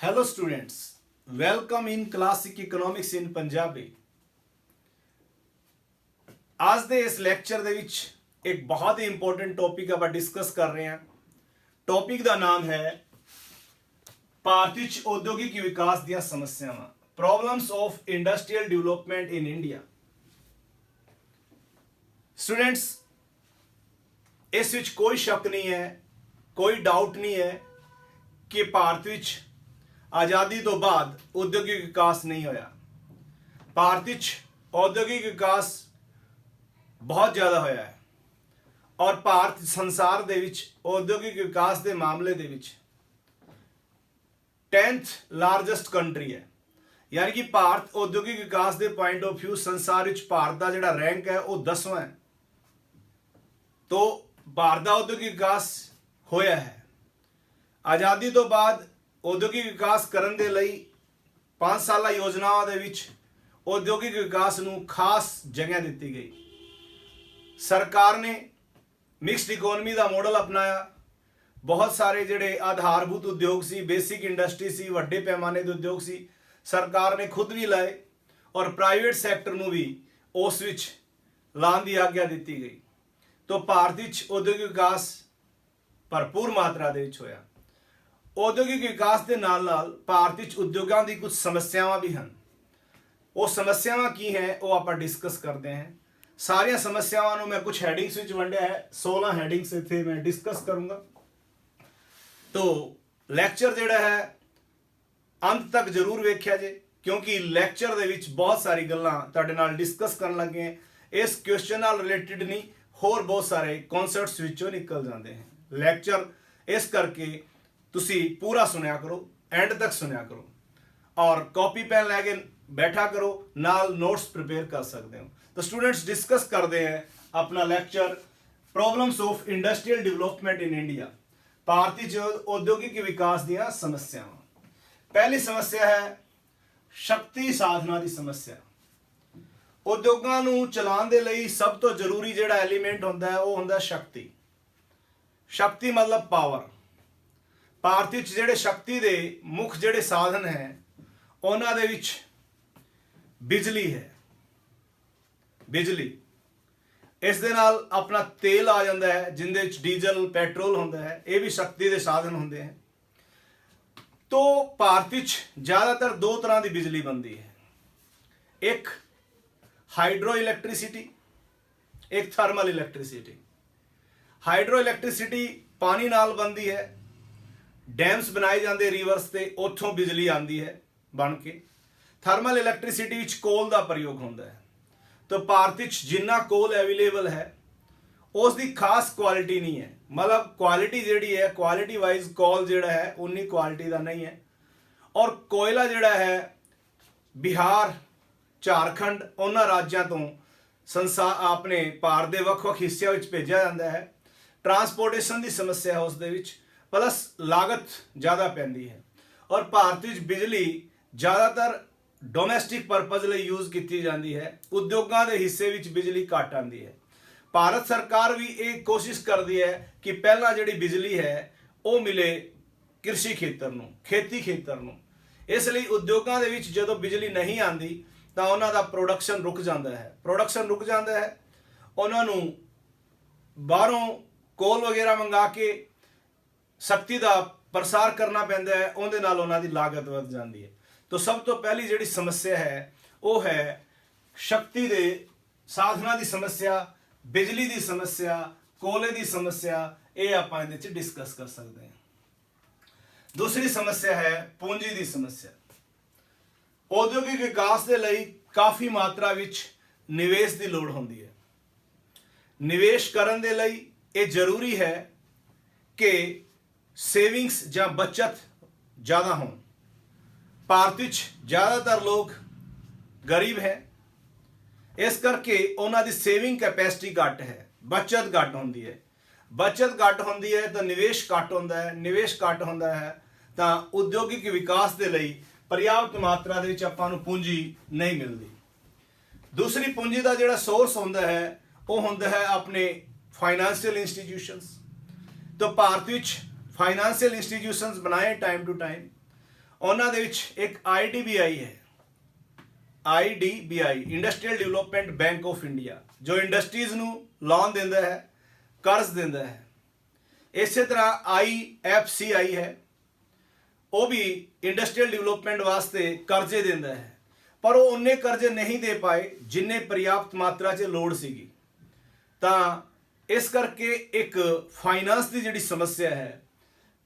Hello students, welcome in Classic Economics in Punjabi। आज ਦੇ ਇਸ ਲੈਕਚਰ ਦੇ ਵਿੱਚ ਇੱਕ ਬਹੁਤ ਹੀ ਇੰਪੋਰਟੈਂਟ ਟੌਪਿਕ ਆਪਾਂ ਡਿਸਕਸ ਕਰ ਰਹੇ ਹਾਂ। ਟੌਪਿਕ ਦਾ ਨਾਮ ਹੈ ਭਾਰਤੀ ਚ ਉਦਯੋਗਿਕ ਵਿਕਾਸ ਦੀਆਂ ਸਮੱਸਿਆਵਾਂ, problems of industrial development in India. Students, ਇਸ ਵਿੱਚ ਕੋਈ ਸ਼ੱਕ ਨਹੀਂ ਹੈ, ਕੋਈ ਡਾਊਟ ਨਹੀਂ ਹੈ ਕਿ ਭਾਰਤ ਵਿੱਚ ਆਜ਼ਾਦੀ ਤੋਂ ਬਾਅਦ ਉਦਯੋਗਿਕ ਵਿਕਾਸ ਨਹੀਂ ਹੋਇਆ। ਭਾਰਤ ਵਿੱਚ औद्योगिक ਵਿਕਾਸ ਬਹੁਤ ਜ਼ਿਆਦਾ ਹੋਇਆ ਹੈ ਔਰ ਭਾਰਤ ਸੰਸਾਰ ਦੇ ਵਿੱਚ औद्योगिक ਵਿਕਾਸ ਦੇ ਮਾਮਲੇ ਦੇ ਵਿੱਚ 10th ਲਾਰਜੈਸਟ ਕੰਟਰੀ ਹੈ। ਯਾਨੀ ਕਿ ਭਾਰਤ औद्योगिक ਵਿਕਾਸ ਦੇ ਪੁਆਇੰਟ ਆਫ ਵਿਊ ਸੰਸਾਰ ਵਿੱਚ ਭਾਰਤ ਦਾ ਜਿਹੜਾ ਰੈਂਕ ਹੈ ਉਹ 10ਵਾਂ ਹੈ। तो ਭਾਰਤ ਦਾ औद्योगिक ਵਿਕਾਸ ਹੋਇਆ ਹੈ। ਆਜ਼ਾਦੀ ਤੋਂ ਬਾਅਦ औद्योगिक ਵਿਕਾਸ ਕਰਨ ਦੇ ਲਈ 5 ਸਾਲਾ ਯੋਜਨਾਵਾਂ ਦੇ ਵਿੱਚ औद्योगिक ਵਿਕਾਸ ਨੂੰ ਖਾਸ ਜਗ੍ਹਾ ਦਿੱਤੀ ਗਈ। ਸਰਕਾਰ ਨੇ ਮਿਕਸਡ ਇਕਨੋਮੀ ਦਾ ਮਾਡਲ ਅਪਣਾਇਆ। ਬਹੁਤ ਸਾਰੇ ਜਿਹੜੇ ਆਧਾਰਭੂਤ ਉਦਯੋਗ ਸੀ, ਬੇਸਿਕ ਇੰਡਸਟਰੀ ਸੀ, ਵੱਡੇ ਪੈਮਾਨੇ ਦੇ ਉਦਯੋਗ ਸੀ, ਸਰਕਾਰ ਨੇ ਖੁਦ ਵੀ ਲਾਏ ਔਰ ਪ੍ਰਾਈਵੇਟ ਸੈਕਟਰ ਨੂੰ ਵੀ ਉਸ ਵਿੱਚ ਲਾਉਣ ਦੀ ਆਗਿਆ ਦਿੱਤੀ ਗਈ। तो ਭਾਰਤ ਵਿੱਚ औद्योगिक ਵਿਕਾਸ ਭਰਪੂਰ ਮਾਤਰਾ ਦੇ ਵਿੱਚ ਹੋਇਆ। औद्योगिक ਵਿਕਾਸ ਦੇ ਨਾਲ ਨਾਲ ਭਾਰਤ ਵਿੱਚ ਉਦਯੋਗਾਂ ਦੀ ਕੁਝ ਸਮੱਸਿਆਵਾਂ ਵੀ ਹਨ। ਉਹ ਸਮੱਸਿਆਵਾਂ ਕੀ ਹੈ ਉਹ ਆਪਾਂ ਡਿਸਕਸ ਕਰਦੇ ਹਾਂ। ਸਾਰੀਆਂ ਸਮੱਸਿਆਵਾਂ ਨੂੰ ਮੈਂ ਕੁਝ ਹੈਡਿੰਗਸ ਵਿੱਚ ਵੰਡਿਆ ਹੈ। 16 ਹੈਡਿੰਗਸ ਇੱਥੇ ਮੈਂ ਡਿਸਕਸ ਕਰੂੰਗਾ। तो ਲੈਕਚਰ ਜਿਹੜਾ ਹੈ ਅੰਤ ਤੱਕ ਜ਼ਰੂਰ ਵੇਖਿਆ ਜੇ, ਕਿਉਂਕਿ ਲੈਕਚਰ ਦੇ ਵਿੱਚ ਬਹੁਤ ਸਾਰੀ ਗੱਲਾਂ ਤੁਹਾਡੇ ਨਾਲ ਡਿਸਕਸ ਕਰਨ ਲੱਗੇ ਹਾਂ। ਇਸ ਕੁਐਸਚਨ ਨਾਲ ਰਿਲੇਟਡ ਨਹੀਂ, ਹੋਰ ਬਹੁਤ ਸਾਰੇ ਕਨਸੈਪਟਸ ਵਿੱਚੋਂ ਨਿਕਲ ਜਾਂਦੇ ਹਨ। ਲੈਕਚਰ ਇਸ ਕਰਕੇ ਤੁਸੀਂ ਪੂਰਾ ਸੁਣਿਆ ਕਰੋ, ਐਂਡ ਤੱਕ ਸੁਣਿਆ ਕਰੋ ਔਰ ਕਾਪੀ ਪੈਨ ਲੈ ਕੇ बैठा करो, नाल नोट्स प्रिपेयर कर सकते हो। तो स्टूडेंट्स डिस्कस करते हैं अपना lecture problems of industrial development in India, भारतीय औद्योगिक विकास ਦੀਆਂ ਸਮੱਸਿਆਵਾਂ। ਪਹਿਲੀ ਸਮੱਸਿਆ ਹੈ ਸ਼ਕਤੀ ਸਾਧਨਾਂ ਦੀ ਸਮੱਸਿਆ। ਉਦਯੋਗਾਂ ਨੂੰ ਚਲਾਉਣ ਦੇ ਲਈ ਸਭ ਤੋਂ ਜ਼ਰੂਰੀ ਜਿਹੜਾ ਐਲੀਮੈਂਟ ਹੁੰਦਾ ਹੈ ਉਹ ਹੁੰਦਾ ਸ਼ਕਤੀ। ਸ਼ਕਤੀ ਮਤਲਬ ਪਾਵਰ। ਭਾਰਤ ਵਿੱਚ ਜਿਹੜੇ ਸ਼ਕਤੀ ਦੇ ਮੁੱਖ ਜਿਹੜੇ ਸਾਧਨ ਹੈ ਉਹਨਾਂ ਦੇ ਵਿੱਚ ਬਿਜਲੀ ਹੈ। ਬਿਜਲੀ, ਇਸ ਦੇ ਨਾਲ ਆਪਣਾ ਤੇਲ ਆ ਜਾਂਦਾ ਹੈ ਜਿੰਦੇ ਵਿੱਚ ਡੀਜ਼ਲ ਪੈਟਰੋਲ ਹੁੰਦਾ ਹੈ, ਇਹ ਵੀ ਸ਼ਕਤੀ ਦੇ ਸਾਧਨ ਹੁੰਦੇ ਹਨ। तो ਭਾਰਤ ਵਿੱਚ ਜ਼ਿਆਦਾਤਰ ਦੋ ਤਰ੍ਹਾਂ ਦੀ ਬਿਜਲੀ ਬਣਦੀ ਹੈ, ਇੱਕ ਹਾਈਡਰੋ ਇਲੈਕਟ੍ਰਿਸਿਟੀ, ਇੱਕ ਥਰਮਲ ਇਲੈਕਟ੍ਰਿਸਿਟੀ। ਹਾਈਡਰੋ ਇਲੈਕਟ੍ਰਿਸਿਟੀ ਪਾਣੀ ਨਾਲ ਬਣਦੀ ਹੈ, ਡੈਮਸ ਬਣਾਏ ਜਾਂਦੇ ਰਿਵਰਸ ਤੇ, ਉੱਥੋਂ ਬਿਜਲੀ ਆਉਂਦੀ ਹੈ ਬਣ ਕੇ। ਥਰਮਲ ਇਲੈਕਟ੍ਰਿਸਿਟੀ ਵਿੱਚ ਕੋਲ ਦਾ ਪ੍ਰਯੋਗ ਹੁੰਦਾ ਹੈ। ਤਾਂ ਭਾਰਤ ਵਿੱਚ ਜਿੰਨਾ ਕੋਲ ਅਵੇਲੇਬਲ ਹੈ ਉਸ ਦੀ ਖਾਸ ਕੁਆਲਿਟੀ ਨਹੀਂ ਹੈ, ਮਤਲਬ ਕੁਆਲਿਟੀ ਜਿਹੜੀ ਹੈ ਕੁਆਲਿਟੀ ਵਾਈਜ਼ ਕੋਲ ਜਿਹੜਾ ਹੈ ਉਨੀ ਕੁਆਲਿਟੀ ਦਾ ਨਹੀਂ ਹੈ। ਔਰ ਕੋਇਲਾ ਜਿਹੜਾ ਹੈ ਬਿਹਾਰ, ਝਾਰਖੰਡ ਉਹਨਾਂ ਰਾਜਾਂ ਤੋਂ ਆਪਣੇ ਭਾਰਤ ਦੇ ਵੱਖ-ਵੱਖ ਹਿੱਸਿਆਂ ਵਿੱਚ ਭੇਜਿਆ ਜਾਂਦਾ ਹੈ। ਟਰਾਂਸਪੋਰਟੇਸ਼ਨ ਦੀ ਸਮੱਸਿਆ ਹੈ ਉਸ ਦੇ ਵਿੱਚ, ਪਲੱਸ ਲਾਗਤ ਜ਼ਿਆਦਾ ਪੈਂਦੀ ਹੈ। ਔਰ ਭਾਰਤ ਵਿੱਚ ਬਿਜਲੀ ਜ਼ਿਆਦਾਤਰ ਡੋਮੈਸਟਿਕ ਪਰਪਸ ਲਈ ਯੂਜ਼ ਕੀਤੀ ਜਾਂਦੀ ਹੈ, ਉਦਯੋਗਾਂ ਦੇ ਹਿੱਸੇ ਵਿੱਚ ਬਿਜਲੀ ਘੱਟ ਆਉਂਦੀ ਹੈ। ਭਾਰਤ ਸਰਕਾਰ ਵੀ ਇਹ ਕੋਸ਼ਿਸ਼ ਕਰਦੀ ਹੈ ਕਿ ਪਹਿਲਾਂ ਜਿਹੜੀ ਬਿਜਲੀ ਹੈ ਉਹ ਮਿਲੇ ਕ੍ਰਿਸ਼ੀ ਖੇਤਰ ਨੂੰ, ਖੇਤੀ ਖੇਤਰ ਨੂੰ। ਇਸ ਲਈ ਉਦਯੋਗਾਂ ਦੇ ਵਿੱਚ ਜਦੋਂ ਬਿਜਲੀ ਨਹੀਂ ਆਉਂਦੀ ਤਾਂ ਉਹਨਾਂ ਦਾ ਪ੍ਰੋਡਕਸ਼ਨ ਰੁਕ ਜਾਂਦਾ ਹੈ। ਪ੍ਰੋਡਕਸ਼ਨ ਰੁਕ ਜਾਂਦਾ ਹੈ, ਉਹਨਾਂ ਨੂੰ ਬਾਹਰੋਂ ਕੋਲ ਵਗੈਰਾ ਮੰਗਾ ਕੇ ਸ਼ਕਤੀ ਦਾ ਪ੍ਰਸਾਰ ਕਰਨਾ ਪੈਂਦਾ ਹੈ, ਉਹਦੇ ਨਾਲ ਉਹਨਾਂ ਦੀ ਲਾਗਤ ਵੱਧ ਜਾਂਦੀ ਹੈ। तो सब तो पहली जिहड़ी समस्या है वो है शक्ति दे साधना की समस्या, बिजली की समस्या, कोले की समस्या। ये आप डिस्कस कर सकते हैं। दूसरी समस्या है पूंजी की समस्या। औद्योगिक विकास के लिए काफ़ी मात्रा विच निवेश की लोड़ होती है। निवेश करन दे लई ये जरूरी है कि सेविंग्स या बचत ज़्यादा हो। ਭਾਰਤ ਵਿੱਚ ਜ਼ਿਆਦਾਤਰ ਲੋਕ ਗਰੀਬ ਹੈ, ਇਸ ਕਰਕੇ ਉਹਨਾਂ ਦੀ ਸੇਵਿੰਗ ਕੈਪੈਸਿਟੀ ਘੱਟ ਹੈ, ਬਚਤ ਘੱਟ ਹੁੰਦੀ ਹੈ। ਬਚਤ ਘੱਟ ਹੁੰਦੀ ਹੈ ਤਾਂ ਨਿਵੇਸ਼ ਘੱਟ ਹੁੰਦਾ ਹੈ, ਨਿਵੇਸ਼ ਘੱਟ ਹੁੰਦਾ ਹੈ ਤਾਂ ਉਦਯੋਗਿਕ ਵਿਕਾਸ ਦੇ ਲਈ ਪਰਯਾਪਤ ਮਾਤਰਾ ਦੇ ਵਿੱਚ ਆਪਾਂ ਨੂੰ ਪੂੰਜੀ ਨਹੀਂ ਮਿਲਦੀ। ਦੂਸਰੀ ਪੂੰਜੀ ਦਾ ਜਿਹੜਾ ਸੋਰਸ ਹੁੰਦਾ ਹੈ ਉਹ ਹੁੰਦਾ ਹੈ ਆਪਣੇ ਫਾਈਨੈਂਸ਼ੀਅਲ ਇੰਸਟੀਟਿਊਸ਼ਨਸ। ਤਾਂ ਭਾਰਤ ਵਿੱਚ ਫਾਈਨੈਂਸ਼ੀਅਲ ਇੰਸਟੀਟਿਊਸ਼ਨਸ ਬਣਾਏ ਟਾਈਮ ਟੂ ਟਾਈਮ ਉਹਨਾਂ ਦੇ ਵਿੱਚ ਇੱਕ IDBI ਹੈ, IDBI industrial development bank of India, ਜੋ ਇੰਡਸਟਰੀਜ਼ ਨੂੰ ਲੋਨ ਦਿੰਦਾ ਹੈ, ਕਰਜ਼ ਦਿੰਦਾ ਹੈ। ਇਸੇ ਤਰ੍ਹਾਂ IFCI ਹੈ, ਉਹ ਵੀ ਇੰਡਸਟਰੀਅਲ ਡਿਵੈਲਪਮੈਂਟ ਵਾਸਤੇ ਕਰਜ਼ੇ ਦਿੰਦਾ ਹੈ, ਪਰ ਉਹ ਉਨੇ ਕਰਜ਼ੇ ਨਹੀਂ ਦੇ ਪਾਏ ਜਿੰਨੇ ਪਰਿਆਪਤ ਮਾਤਰਾ 'ਚ ਲੋੜ ਸੀਗੀ। ਤਾਂ ਇਸ ਕਰਕੇ ਇੱਕ ਫਾਈਨਾਂਸ ਦੀ ਜਿਹੜੀ ਸਮੱਸਿਆ ਹੈ,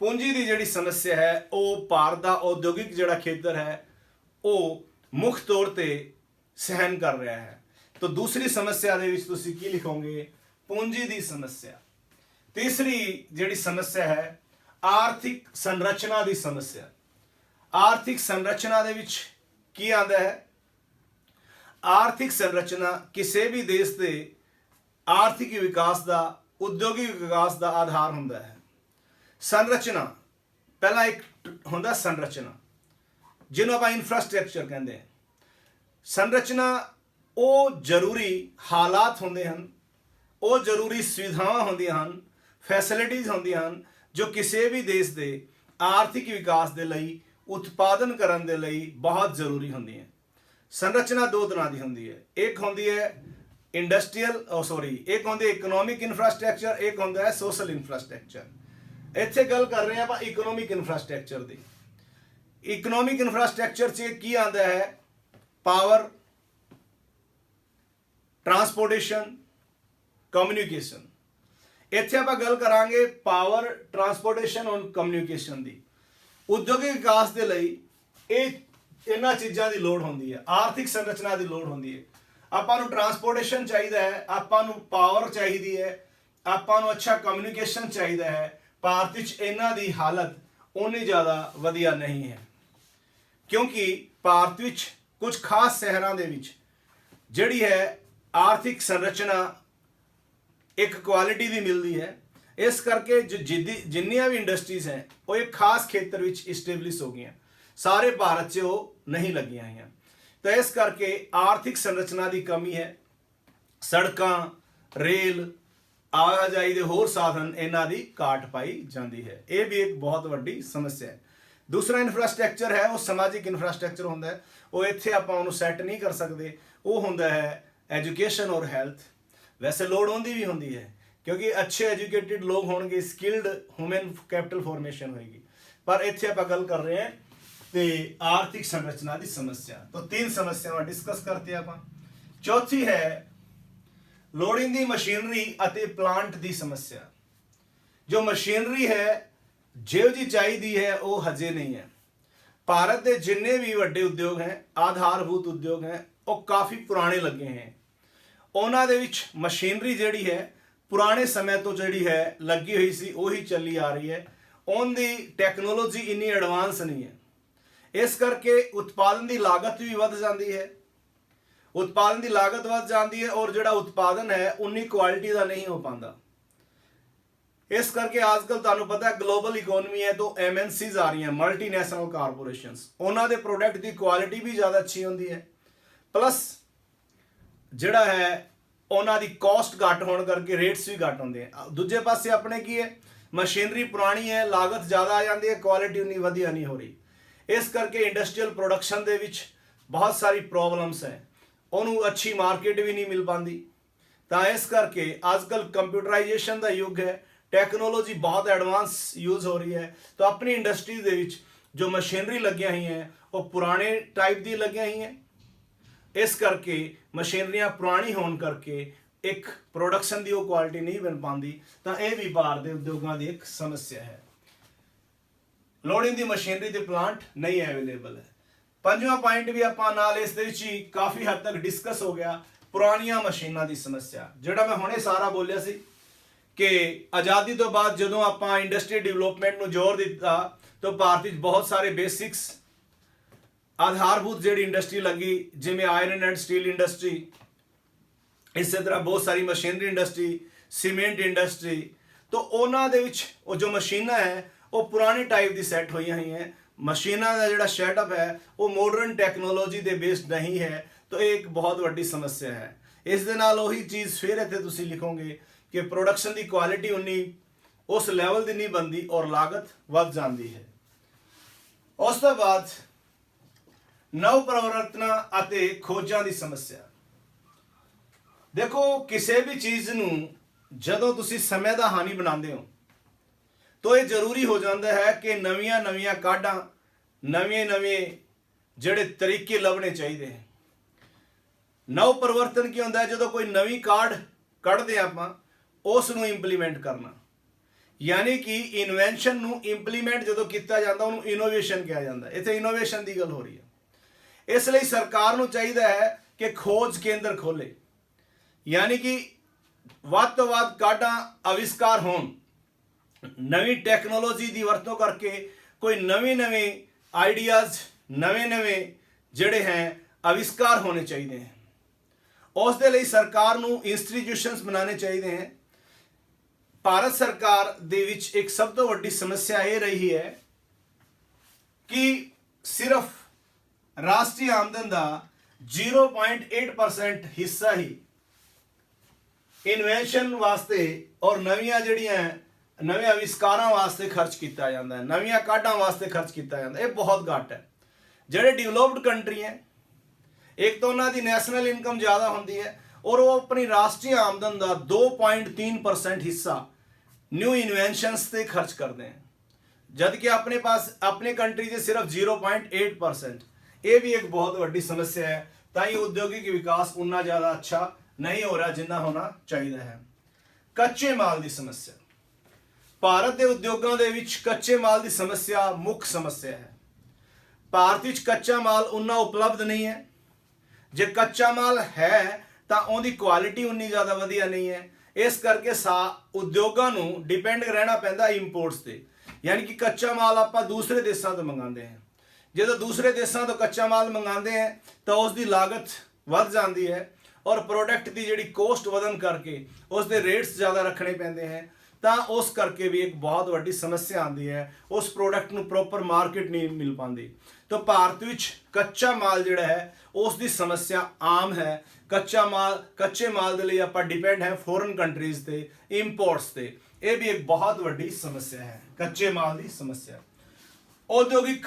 ਪੂੰਜੀ ਦੀ ਜਿਹੜੀ ਸਮੱਸਿਆ ਹੈ, ਉਹ ਭਾਰਤ ਦਾ ਉਦਯੋਗਿਕ ਜਿਹੜਾ ਖੇਤਰ ਹੈ ਉਹ ਮੁੱਖ ਤੌਰ ਤੇ ਸਹਿਨ ਕਰ ਰਿਹਾ ਹੈ। ਤਾਂ ਦੂਸਰੀ ਸਮੱਸਿਆ ਦੇ ਵਿੱਚ ਤੁਸੀਂ ਕੀ ਲਿਖੋਗੇ? ਪੂੰਜੀ ਦੀ ਸਮੱਸਿਆ। ਤੀਸਰੀ ਜਿਹੜੀ ਸਮੱਸਿਆ ਹੈ ਆਰਥਿਕ ਸੰਰਚਨਾ ਦੀ ਸਮੱਸਿਆ। ਆਰਥਿਕ ਸੰਰਚਨਾ ਦੇ ਵਿੱਚ ਕੀ ਆਉਂਦਾ ਹੈ? ਆਰਥਿਕ ਸੰਰਚਨਾ ਕਿਸੇ ਵੀ ਦੇਸ਼ ਦੇ ਆਰਥਿਕ ਵਿਕਾਸ ਦਾ, ਉਦਯੋਗਿਕ ਵਿਕਾਸ ਦਾ ਆਧਾਰ ਹੁੰਦਾ ਹੈ। ਸੰਰਚਨਾ ਪਹਿਲਾਂ ਇੱਕ ਹੁੰਦਾ ਸੰਰਚਨਾ, ਜਿਹਨੂੰ ਆਪਾਂ ਇਨਫਰਾਸਟ੍ਰਕਚਰ ਕਹਿੰਦੇ ਹਾਂ। ਸੰਰਚਨਾ ਉਹ ਜ਼ਰੂਰੀ ਹਾਲਾਤ ਹੁੰਦੇ ਹਨ, ਉਹ ਜ਼ਰੂਰੀ ਸੁਵਿਧਾਵਾਂ ਹੁੰਦੀਆਂ ਹਨ, ਫੈਸਿਲਿਟੀਜ਼ ਹੁੰਦੀਆਂ ਹਨ, ਜੋ ਕਿਸੇ ਵੀ ਦੇਸ਼ ਦੇ ਆਰਥਿਕ ਵਿਕਾਸ ਦੇ ਲਈ, ਉਤਪਾਦਨ ਕਰਨ ਦੇ ਲਈ ਬਹੁਤ ਜ਼ਰੂਰੀ ਹੁੰਦੀਆਂ। ਸੰਰਚਨਾ ਦੋ ਤਰ੍ਹਾਂ ਦੀ ਹੁੰਦੀ ਹੈ, ਇੱਕ ਹੁੰਦੀ ਹੈ ਇੱਕ ਹੁੰਦੀ ਹੈ ਇਕਨੋਮਿਕ ਇਨਫਰਾਸਟ੍ਰਕਚਰ, ਇੱਕ ਹੁੰਦਾ ਹੈ ਸੋਸ਼ਲ ਇਨਫਰਾਸਟ੍ਰਕਚਰ। ਇੱਥੇ ਗੱਲ ਕਰ ਰਹੇ ਆਪਾਂ ਇਕਨੋਮਿਕ ਇਨਫਰਾਸਟ੍ਰਕਚਰ ਦੀ। ਇਕਨੋਮਿਕ ਇਨਫਰਾਸਟ੍ਰਕਚਰ 'ਚ ਕੀ ਆਉਂਦਾ ਹੈ? Power, transportation, communication. ਇੱਥੇ ਆਪਾਂ ਗੱਲ ਕਰਾਂਗੇ ਪਾਵਰ, ਟਰਾਂਸਪੋਰਟੇਸ਼ਨ ਔਰ ਕਮਿਊਨੀਕੇਸ਼ਨ ਦੀ। ਉਦਯੋਗਿਕ ਵਿਕਾਸ ਦੇ ਲਈ ਇਹਨਾਂ ਚੀਜ਼ਾਂ ਦੀ ਲੋੜ ਹੁੰਦੀ ਹੈ, ਆਰਥਿਕ ਸੰਰਚਨਾ ਦੀ ਲੋੜ ਹੁੰਦੀ ਹੈ। ਆਪਾਂ ਨੂੰ ਟਰਾਂਸਪੋਰਟੇਸ਼ਨ ਚਾਹੀਦਾ ਹੈ, ਆਪਾਂ ਨੂੰ ਪਾਵਰ ਚਾਹੀਦੀ ਹੈ, ਆਪਾਂ ਨੂੰ ਅੱਛਾ ਕਮਿਊਨੀਕੇਸ਼ਨ ਚਾਹੀਦਾ ਹੈ। ਭਾਰਤ ਵਿੱਚ ਇਹਨਾਂ ਦੀ ਹਾਲਤ ਉਨੀ ਜ਼ਿਆਦਾ ਵਧੀਆ ਨਹੀਂ ਹੈ, ਕਿਉਂਕਿ ਭਾਰਤ ਵਿੱਚ ਕੁਝ ਖਾਸ ਸ਼ਹਿਰਾਂ ਦੇ ਵਿੱਚ ਜਿਹੜੀ ਹੈ ਆਰਥਿਕ ਸੰਰਚਨਾ ਇੱਕ ਕੁਆਲਿਟੀ ਦੀ ਮਿਲਦੀ ਹੈ। ਇਸ ਕਰਕੇ ਜਿੰਨੀਆਂ ਵੀ ਇੰਡਸਟਰੀਜ਼ ਹੈ ਉਹ ਇੱਕ ਖਾਸ ਖੇਤਰ ਵਿੱਚ ਇਸਟੈਬਲਿਸ਼ ਹੋ ਗਈਆਂ, ਸਾਰੇ ਭਾਰਤ 'ਚ ਉਹ ਨਹੀਂ ਲੱਗੀਆਂ ਹੋਈਆਂ। ਤਾਂ ਇਸ ਕਰਕੇ ਆਰਥਿਕ ਸੰਰਚਨਾ ਦੀ ਕਮੀ ਹੈ। ਸੜਕਾਂ, ਰੇਲ, ਆਵਾਜਾਈ ਦੇ ਹੋਰ ਸਾਧਨ, ਇਹਨਾਂ ਦੀ ਘਾਟ ਪਾਈ ਜਾਂਦੀ ਹੈ। ਇਹ ਵੀ ਇੱਕ ਬਹੁਤ ਵੱਡੀ ਸਮੱਸਿਆ ਹੈ। ਦੂਸਰਾ ਇਨਫਰਾਸਟ੍ਰਕਚਰ ਹੈ ਉਹ ਸਮਾਜਿਕ ਇਨਫਰਾਸਟ੍ਰਕਚਰ ਹੁੰਦਾ ਹੈ। ਉਹ ਇੱਥੇ ਆਪਾਂ ਉਹਨੂੰ ਸੈੱਟ ਨਹੀਂ ਕਰ ਸਕਦੇ। ਉਹ ਹੁੰਦਾ ਹੈ ਐਜੂਕੇਸ਼ਨ ਔਰ ਹੈਲਥ। ਵੈਸੇ ਲੋੜ ਹੁੰਦੀ ਵੀ ਹੁੰਦੀ ਹੈ, ਕਿਉਂਕਿ ਅੱਛੇ ਐਜੂਕੇਟਿਡ ਲੋਕ ਹੋਣਗੇ, ਸਕਿਲਡ ਹਿਊਮਨ ਕੈਪੀਟਲ ਫਾਰਮੇਸ਼ਨ ਹੋਏਗੀ। ਪਰ ਇੱਥੇ ਆਪਾਂ ਗੱਲ ਕਰ ਰਹੇ ਹਾਂ ਤੇ ਆਰਥਿਕ संरचना ਦੀ ਸਮੱਸਿਆ। तो 3 ਸਮੱਸਿਆਵਾਂ ਡਿਸਕਸ ਕਰਤੇ ਆਪਾਂ। ਚੌਥੀ ਹੈ ਲੋੜੀਂਦੀ ਮਸ਼ੀਨਰੀ ਅਤੇ ਪਲਾਂਟ ਦੀ ਸਮੱਸਿਆ। ਜੋ ਮਸ਼ੀਨਰੀ ਹੈ ਜਿਹੋ ਜੀ ਚਾਹੀਦੀ ਹੈ ਉਹ ਹਜੇ ਨਹੀਂ ਹੈ। ਭਾਰਤ ਦੇ ਜਿੰਨੇ ਵੀ ਵੱਡੇ ਉਦਯੋਗ ਹੈ, ਆਧਾਰਭੂਤ ਉਦਯੋਗ ਹੈ, ਉਹ ਕਾਫੀ ਪੁਰਾਣੇ ਲੱਗੇ ਹੈ। ਉਹਨਾਂ ਦੇ ਵਿੱਚ ਮਸ਼ੀਨਰੀ ਜਿਹੜੀ ਹੈ ਪੁਰਾਣੇ ਸਮੇਂ ਤੋਂ ਜਿਹੜੀ ਹੈ ਲੱਗੀ ਹੋਈ ਸੀ, ਉਹੀ ਚੱਲੀ ਆ ਰਹੀ ਹੈ। ਉਹਦੀ ਟੈਕਨੋਲੋਜੀ ਇੰਨੀ ਐਡਵਾਂਸ ਨਹੀਂ ਹੈ। ਇਸ ਕਰਕੇ ਉਤਪਾਦਨ ਦੀ ਲਾਗਤ ਵੀ ਵੱਧ ਜਾਂਦੀ ਹੈ। ਉਤਪਾਦਨ ਦੀ ਲਾਗਤ ਵੱਧ ਜਾਂਦੀ ਹੈ ਔਰ ਜਿਹੜਾ ਉਤਪਾਦਨ ਹੈ ਉਨੀ ਕੁਆਲਿਟੀ ਦਾ ਨਹੀਂ ਹੋ ਪਾਉਂਦਾ। ਇਸ ਕਰਕੇ ਅੱਜਕੱਲ ਤੁਹਾਨੂੰ ਪਤਾ ਹੈ ਗਲੋਬਲ ਇਕਨੋਮੀ ਹੈ ਤਾਂ MNCs ਆ ਰਹੀਆਂ, ਮਲਟੀਨੈਸ਼ਨਲ ਕਾਰਪੋਰੇਸ਼ਨਸ। ਉਹਨਾਂ ਦੇ ਪ੍ਰੋਡਕਟ ਦੀ ਕੁਆਲਿਟੀ ਵੀ ਜ਼ਿਆਦਾ ਅੱਛੀ ਹੁੰਦੀ ਹੈ, ਪਲੱਸ ਜਿਹੜਾ ਹੈ ਉਹਨਾਂ ਦੀ ਕਾਸਟ ਘੱਟ ਹੋਣ ਕਰਕੇ ਰੇਟਸ ਵੀ ਘੱਟ ਹੁੰਦੇ ਆ। ਦੂਜੇ ਪਾਸੇ ਆਪਣੇ ਕੀ ਹੈ, ਮਸ਼ੀਨਰੀ ਪੁਰਾਣੀ ਹੈ, ਲਾਗਤ ਜ਼ਿਆਦਾ ਆ ਜਾਂਦੀ ਹੈ, ਕੁਆਲਿਟੀ ਉਨੀ ਵਧੀਆ ਨਹੀਂ ਹੋ ਰਹੀ। ਇਸ ਕਰਕੇ ਇੰਡਸਟਰੀਅਲ ਪ੍ਰੋਡਕਸ਼ਨ ਦੇ ਵਿੱਚ ਬਹੁਤ ਸਾਰੀ ਪ੍ਰੋਬਲਮਸ ਹੈ, ਉਹਨੂੰ ਅੱਛੀ ਮਾਰਕੀਟ ਵੀ ਨਹੀਂ ਮਿਲ ਪਾਉਂਦੀ। ਤਾਂ ਇਸ ਕਰਕੇ ਅੱਜਕੱਲ ਕੰਪਿਊਟਰਾਈਜੇਸ਼ਨ ਦਾ ਯੁੱਗ ਹੈ, ਟੈਕਨੋਲੋਜੀ ਬਹੁਤ ਐਡਵਾਂਸ ਯੂਜ਼ ਹੋ ਰਹੀ ਹੈ। ਤਾਂ ਆਪਣੀ ਇੰਡਸਟਰੀ ਦੇ ਵਿੱਚ ਜੋ ਮਸ਼ੀਨਰੀ ਲੱਗੀਆਂ ਹੋਈਆਂ ਉਹ ਪੁਰਾਣੇ ਟਾਈਪ ਦੀ ਲੱਗੀਆਂ ਹੋਈਆਂ। ਇਸ ਕਰਕੇ ਮਸ਼ੀਨਰੀਆਂ ਪੁਰਾਣੀ ਹੋਣ ਕਰਕੇ ਇੱਕ ਪ੍ਰੋਡਕਸ਼ਨ ਦੀ ਉਹ ਕੁਆਲਿਟੀ ਨਹੀਂ ਬਣ ਪਾਉਂਦੀ। ਤਾਂ ਇਹ ਵੀ ਭਾਰਤ ਦੇ ਉਦਯੋਗਾਂ ਦੀ ਇੱਕ ਸਮੱਸਿਆ ਹੈ। ਲੋੜੀਂਦੀ ਮਸ਼ੀਨਰੀ ਤੇ ਪਲਾਂਟ ਨਹੀਂ ਅਵੇਲੇਬਲ ਹੈ। ਪੰਜਵਾਂ ਪੁਆਇੰਟ ਵੀ ਆਪਾਂ ਨਾਲ ਇਸ ਦੇ ਵਿੱਚ ਹੀ ਕਾਫੀ ਹੱਦ ਤੱਕ ਡਿਸਕਸ ਹੋ ਗਿਆ, ਪੁਰਾਣੀਆਂ ਮਸ਼ੀਨਾਂ ਦੀ ਸਮੱਸਿਆ। ਜਿਹੜਾ ਮੈਂ ਹੁਣੇ ਸਾਰਾ ਬੋਲਿਆ ਸੀ ਕਿ ਆਜ਼ਾਦੀ ਤੋਂ ਬਾਅਦ ਜਦੋਂ ਆਪਾਂ ਇੰਡਸਟਰੀ ਡਿਵੈਲਪਮੈਂਟ ਨੂੰ ਜ਼ੋਰ ਦਿੱਤਾ ਤਾਂ ਭਾਰਤ ਵਿੱਚ ਬਹੁਤ ਸਾਰੇ ਬੇਸਿਕਸ ਆਧਾਰਭੂਤ ਜਿਹੜੀ ਇੰਡਸਟਰੀ ਲੱਗੀ, ਜਿਵੇਂ ਆਇਰਨ ਐਂਡ ਸਟੀਲ ਇੰਡਸਟਰੀ, ਇਸੇ ਤਰ੍ਹਾਂ ਬਹੁਤ ਸਾਰੀ ਮਸ਼ੀਨਰੀ ਇੰਡਸਟਰੀ, ਸੀਮੈਂਟ ਇੰਡਸਟਰੀ। ਤਾਂ ਉਹਨਾਂ ਦੇ ਵਿੱਚ ਉਹ ਜੋ ਮਸ਼ੀਨਾਂ ਹੈ ਉਹ ਪੁਰਾਣੇ ਟਾਈਪ ਦੀ ਸੈੱਟ ਹੋਈਆਂ ਹੋਈਆਂ। ਮਸ਼ੀਨਾਂ ਦਾ ਜਿਹੜਾ ਸੈਟਅਪ ਹੈ ਉਹ ਮਾਡਰਨ ਟੈਕਨੋਲੋਜੀ ਦੇ ਬੇਸਡ ਨਹੀਂ ਹੈ। ਤਾਂ ਇਹ ਇੱਕ ਬਹੁਤ ਵੱਡੀ ਸਮੱਸਿਆ ਹੈ। ਇਸ ਦੇ ਨਾਲ ਉਹੀ ਚੀਜ਼ ਫਿਰ ਇੱਥੇ ਤੁਸੀਂ ਲਿਖੋਗੇ ਕਿ ਪ੍ਰੋਡਕਸ਼ਨ ਦੀ ਕੁਆਲਿਟੀ ਉਨੀ ਉਸ ਲੈਵਲ ਦੀ ਨਹੀਂ ਬਣਦੀ ਔਰ ਲਾਗਤ ਵੱਧ ਜਾਂਦੀ ਹੈ। ਉਸ ਤੋਂ ਬਾਅਦ ਨਵ ਪ੍ਰਵਰਤਨਾਂ ਅਤੇ ਖੋਜਾਂ ਦੀ ਸਮੱਸਿਆ। ਦੇਖੋ, ਕਿਸੇ ਵੀ ਚੀਜ਼ ਨੂੰ ਜਦੋਂ ਤੁਸੀਂ ਸਮੇਂ ਦਾ ਹਾਨੀ ਬਣਾਉਂਦੇ ਹੋ ਤਾਂ ਇਹ ਜ਼ਰੂਰੀ ਹੋ ਜਾਂਦਾ ਹੈ ਕਿ ਨਵੀਆਂ ਕਾਢਾਂ, ਨਵੇਂ ਜਿਹੜੇ ਤਰੀਕੇ ਲੱਭਣੇ ਚਾਹੀਦੇ ਹੈ। ਨਵ ਪਰਿਵਰਤਨ ਕੀ ਹੁੰਦਾ ਹੈ? ਜਦੋਂ ਕੋਈ ਨਵੀਂ ਕਾਢ ਕੱਢਦੇ ਆਪਾਂ ਉਸ ਨੂੰ ਇੰਪਲੀਮੈਂਟ ਕਰਨਾ, ਯਾਨੀ ਕਿ ਇਨਵੈਂਸ਼ਨ ਨੂੰ ਇੰਪਲੀਮੈਂਟ ਜਦੋਂ ਕੀਤਾ ਜਾਂਦਾ ਉਹਨੂੰ ਇਨੋਵੇਸ਼ਨ ਕਿਹਾ ਜਾਂਦਾ। ਇੱਥੇ ਇਨੋਵੇਸ਼ਨ ਦੀ ਗੱਲ ਹੋ ਰਹੀ ਹੈ। ਇਸ ਲਈ ਸਰਕਾਰ ਨੂੰ ਚਾਹੀਦਾ ਹੈ ਕਿ ਖੋਜ ਕੇਂਦਰ ਖੋਲੇ, ਯਾਨੀ ਕਿ ਵੱਧ ਤੋਂ ਵੱਧ ਕਾਢਾਂ ਆਵਿਸ਼ਕਾਰ ਹੋਣ, ਨਵੀਂ ਟੈਕਨੋਲੋਜੀ ਦੀ ਵਰਤੋਂ ਕਰਕੇ ਕੋਈ ਨਵੇਂ ਆਈਡੀਆਜ਼, ਨਵੇਂ ਜਿਹੜੇ ਹੈ ਆਵਿਸ਼ਕਾਰ ਹੋਣੇ ਚਾਹੀਦੇ हैं। ਉਸ ਦੇ ਲਈ ਸਰਕਾਰ ਨੂੰ ਇੰਸਟੀਟਿਊਸ਼ਨਸ ਬਣਾਉਣੇ ਚਾਹੀਦੇ हैं। ਭਾਰਤ ਸਰਕਾਰ ਦੇ ਵਿੱਚ ਇੱਕ ਸਭ ਤੋਂ ਵੱਡੀ ਸਮੱਸਿਆ ਇਹ ਰਹੀ ਹੈ ਕਿ ਸਿਰਫ ਰਾਸ਼ਟਰੀ ਆਮਦਨ ਦਾ 0.8% ਹਿੱਸਾ ਹੀ ਇਨਵੈਂਸ਼ਨ ਵਾਸਤੇ ਔਰ ਨਵੇਂ ਆਵਿਸ਼ਕਾਰਾਂ ਵਾਸਤੇ ਖਰਚ ਕੀਤਾ ਜਾਂਦਾ ਹੈ, ਨਵੀਆਂ ਕਾਢਾਂ ਵਾਸਤੇ ਖਰਚ ਕੀਤਾ ਜਾਂਦਾ। ਇਹ ਬਹੁਤ ਘੱਟ ਹੈ। ਜਿਹੜੇ ਡਿਵੈਲਪਡ ਕੰਟਰੀ ਹੈ, ਇੱਕ ਤਾਂ ਉਹਨਾਂ ਦੀ ਨੈਸ਼ਨਲ ਇਨਕਮ ਜ਼ਿਆਦਾ ਹੁੰਦੀ ਹੈ ਔਰ ਉਹ ਆਪਣੀ ਰਾਸ਼ਟਰੀ ਆਮਦਨ ਦਾ 2.3% ਹਿੱਸਾ ਨਿਊ ਇਨਵੈਂਸ਼ਨਸ ਤੇ ਖਰਚ ਕਰਦੇ हैं, ਜਦ ਕਿ ਆਪਣੇ ਪਾਸ ਆਪਣੀ ਕੰਟਰੀ 'ਚ ਸਿਰਫ 0.8%। ਇਹ ਵੀ ਇੱਕ ਬਹੁਤ ਵੱਡੀ ਸਮੱਸਿਆ ਹੈ। ਤਾਂ ਹੀ ਉਦਯੋਗਿਕ ਵਿਕਾਸ ਉਨਾ ਜ਼ਿਆਦਾ ਅੱਛਾ ਨਹੀਂ ਹੋ ਰਿਹਾ ਜਿੰਨਾ ਹੋਣਾ ਚਾਹੀਦਾ ਹੈ। ਕੱਚੇ ਮਾਲ ਦੀ ਸਮੱਸਿਆ। ਭਾਰਤ ਦੇ ਉਦਯੋਗਾਂ ਦੇ ਵਿੱਚ ਕੱਚੇ ਮਾਲ ਦੀ ਸਮੱਸਿਆ ਮੁੱਖ ਸਮੱਸਿਆ ਹੈ। ਭਾਰਤ ਵਿੱਚ ਕੱਚਾ ਮਾਲ ਉਨਾ ਉਪਲਬਧ ਨਹੀਂ ਹੈ। ਜੇ ਕੱਚਾ ਮਾਲ ਹੈ ਤਾਂ ਉਹਦੀ ਕੁਆਲਿਟੀ ਉਨੀ ਜ਼ਿਆਦਾ ਵਧੀਆ ਨਹੀਂ ਹੈ। ਇਸ ਕਰਕੇ ਉਦਯੋਗਾਂ ਨੂੰ ਡਿਪੈਂਡ ਰਹਿਣਾ ਪੈਂਦਾ ਇੰਪੋਰਟਸ ਤੇ, ਯਾਨੀ ਕਿ ਕੱਚਾ ਮਾਲ ਆਪਾਂ ਦੂਸਰੇ ਦੇਸ਼ਾਂ ਤੋਂ ਮੰਗਾਉਂਦੇ ਹਾਂ। ਜਦੋਂ ਦੂਸਰੇ ਦੇਸ਼ਾਂ ਤੋਂ ਕੱਚਾ ਮਾਲ ਮੰਗਾਉਂਦੇ ਹਾਂ ਤਾਂ ਉਸ ਦੀ ਲਾਗਤ ਵੱਧ ਜਾਂਦੀ ਹੈ ਔਰ ਪ੍ਰੋਡਕਟ ਦੀ ਜਿਹੜੀ ਕੋਸਟ ਵਧਣ ਕਰਕੇ ਉਸ ਦੇ ਰੇਟਸ ਜ਼ਿਆਦਾ ਰੱਖਣੇ ਪੈਂਦੇ हैं। ਤਾਂ ਉਸ ਕਰਕੇ ਵੀ ਇੱਕ ਬਹੁਤ ਵੱਡੀ ਸਮੱਸਿਆ ਆਉਂਦੀ ਹੈ, ਉਸ ਪ੍ਰੋਡਕਟ ਨੂੰ ਪ੍ਰੋਪਰ ਮਾਰਕੀਟ ਨਹੀਂ ਮਿਲ ਪਾਉਂਦੀ। ਤਾਂ ਭਾਰਤ ਵਿੱਚ ਕੱਚਾ ਮਾਲ ਜਿਹੜਾ ਹੈ ਉਸ ਦੀ ਸਮੱਸਿਆ ਆਮ ਹੈ। ਕੱਚੇ ਮਾਲ ਦੇ ਲਈ ਆਪਾਂ ਡਿਪੈਂਡ ਹੈ ਫੋਰਨ ਕੰਟਰੀਜ਼ ਤੇ, ਇੰਪੋਰਟਸ ਤੇ। ਇਹ ਵੀ ਇੱਕ ਬਹੁਤ ਵੱਡੀ ਸਮੱਸਿਆ ਹੈ, ਕੱਚੇ ਮਾਲ ਦੀ ਸਮੱਸਿਆ। ਉਦਯੋਗਿਕ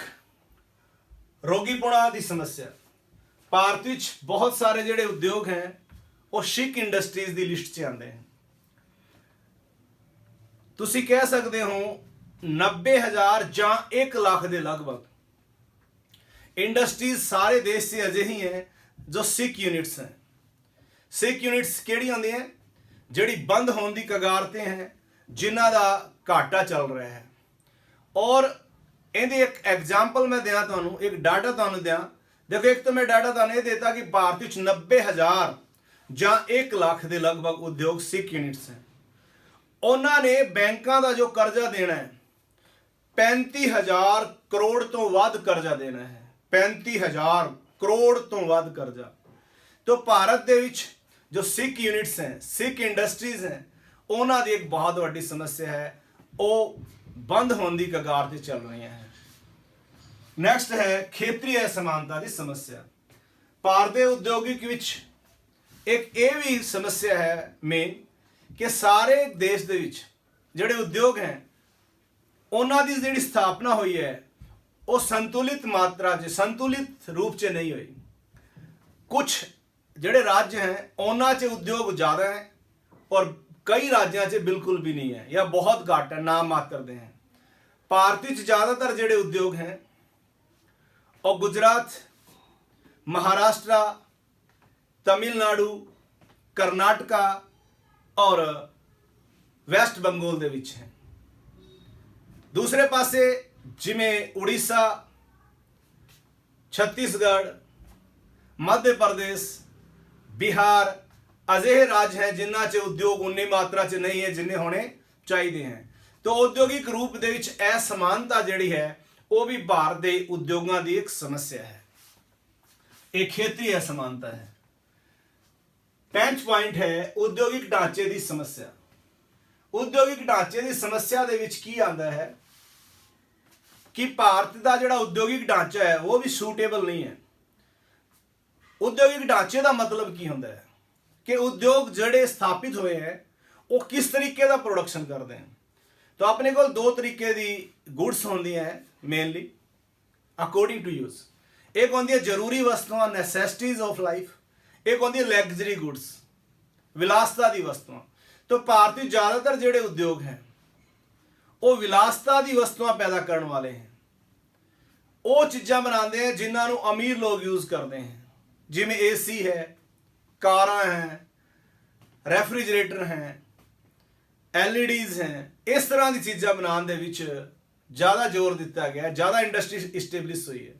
ਰੋਗੀਪੁਣਾ ਦੀ ਸਮੱਸਿਆ। ਭਾਰਤ ਵਿੱਚ ਬਹੁਤ ਸਾਰੇ ਜਿਹੜੇ ਉਦਯੋਗ ਹੈ ਉਹ ਸ਼ਿਕ ਇੰਡਸਟਰੀਜ਼ ਦੀ ਲਿਸਟ 'ਚ ਆਉਂਦੇ ਹਨ। ਤੁਸੀਂ ਕਹਿ ਸਕਦੇ ਹੋ 90,000 ਜਾਂ 1 ਲੱਖ ਦੇ ਲਗਭਗ ਇੰਡਸਟਰੀਜ਼ ਸਾਰੇ ਦੇਸ਼ 'ਚ ਅਜਿਹੀ ਹੈ ਜੋ ਸਿਕ ਯੂਨਿਟਸ ਹੈ। ਸਿਕ ਯੂਨਿਟਸ ਕਿਹੜੀ ਹੁੰਦੀਆਂ? ਜਿਹੜੀ ਬੰਦ ਹੋਣ ਦੀ ਕਗਾਰ ਤੇ ਹੈ, ਜਿਨ੍ਹਾਂ ਦਾ ਘਾਟਾ ਚੱਲ ਰਿਹਾ ਹੈ। ਔਰ ਇਹਦੀ ਇੱਕ ਐਗਜ਼ਾਮਪਲ ਮੈਂ ਦਿਆਂ ਤੁਹਾਨੂੰ, ਇੱਕ ਡਾਟਾ ਤੁਹਾਨੂੰ ਦਿਆਂ। ਦੇਖੋ, ਇੱਕ ਤਾਂ ਮੈਂ ਡਾਟਾ ਤੁਹਾਨੂੰ ਇਹ ਦੇਤਾ ਕਿ ਭਾਰਤ ਵਿੱਚ 90,000 ਜਾਂ 1 ਲੱਖ ਦੇ ਲਗਭਗ ਉਦਯੋਗ ਸਿਕ ਯੂਨਿਟਸ ਹੈ। ਉਹਨਾਂ ਨੇ ਬੈਂਕਾਂ ਦਾ ਜੋ ਕਰਜ਼ਾ ਦੇਣਾ ਹੈ 35,000 ਕਰੋੜ ਤੋਂ ਵੱਧ ਕਰਜ਼ਾ ਦੇਣਾ ਹੈ। 35,000 ਕਰੋੜ ਤੋਂ ਵੱਧ ਕਰਜ਼ਾ। तो भारत ਦੇ ਵਿੱਚ जो सिक यूनिट्स हैं, सिक इंडस्ट्रीज हैं, ਉਹਨਾਂ ਦੀ ਇੱਕ ਬਹੁਤ ਵੱਡੀ ਸਮੱਸਿਆ ਹੈ, ਉਹ ਬੰਦ ਹੋਣ ਦੀ ਕਗਾਰ ਤੇ ਚੱਲ ਰਹੀਆਂ ਹੈ। ਨੈਕਸਟ ਹੈ ਖੇਤਰੀ ਅਸਮਾਨਤਾ ਦੀ ਸਮੱਸਿਆ। ਭਾਰਤ ਦੇ ਉਦਯੋਗਿਕ ਵਿੱਚ ਇੱਕ ਇਹ ਵੀ ਸਮੱਸਿਆ ਹੈ ਮੇਨ ਕਿ ਸਾਰੇ ਦੇਸ਼ ਦੇ ਵਿੱਚ ਜਿਹੜੇ ਉਦਯੋਗ ਹੈ ਉਹਨਾਂ ਦੀ ਜਿਹੜੀ ਸਥਾਪਨਾ ਹੋਈ ਹੈ ਉਹ ਸੰਤੁਲਿਤ ਮਾਤਰਾ 'ਚ, ਸੰਤੁਲਿਤ रूप 'ਚ नहीं हुई। कुछ ਜਿਹੜੇ ਰਾਜ ਹੈ ਉਹਨਾਂ 'ਚ ਉਦਯੋਗ ਜ਼ਿਆਦਾ ਹੈ और कई राज्यों 'ਚ बिल्कुल भी नहीं है या बहुत घट है, नाम मात्र दे हैं। भारत 'ਚ ज़्यादातर ਜਿਹੜੇ उद्योग हैं और गुजरात, महाराष्ट्र, तमिलनाडु, कर्नाटका और वैस्ट बंगाल ਦੇ ਵਿੱਚ है। दूसरे पासे जिमें उड़ीसा, छत्तीसगढ़, मध्य प्रदेश, बिहार अजिहे राज हैं जिन्हां 'ਚ उद्योग उन्नी मात्रा 'ਚ नहीं है जिन्ने होने चाहिए हैं। तो औद्योगिक रूप ਦੇ ਵਿੱਚ असमानता ਜਿਹੜੀ है वो भी भारत के उद्योगों की एक समस्या है, एक क्षेत्रीय असमानता है। 5 पॉइंट है उद्योगिक ढांचे की समस्या। उद्योगिक ढांचे की समस्या ਦੇ ਵਿੱਚ ਕੀ ਆਂਦਾ है कि भारत का ਜਿਹੜਾ उद्योगिक ढांचा है वो भी सूटेबल नहीं है। उद्योगिक ढांचे का मतलब की होता है कि उद्योग जड़े स्थापित हुए हैं वो किस तरीके का प्रोडक्शन करते हैं। तो अपने को 2 तरीके की गुड्स होंदी हैं मेनली। According to use. एक होंगी है जरूरी वस्तुआं, नैसेसिटीज ऑफ लाइफ, एक होंगी है लैगजरी गुड्स, विलासता की वस्तुआं। तो भारत में ज़्यादातर जोड़े उद्योग हैं वो विलासता की वस्तुआं पैदा करने वाले हैं। वो चीज़ां बनाते हैं जिन्होंने अमीर लोग यूज़ करते हैं, जिमें AC है, कारां हैं, रेफ्रिजरेटर हैं, LEDs हैं। इस तरह की चीज़ां बनाने दे विच ज़्यादा जोर दिता गया, ज़्यादा इंडस्ट्री इस्टेबलिश हुई है।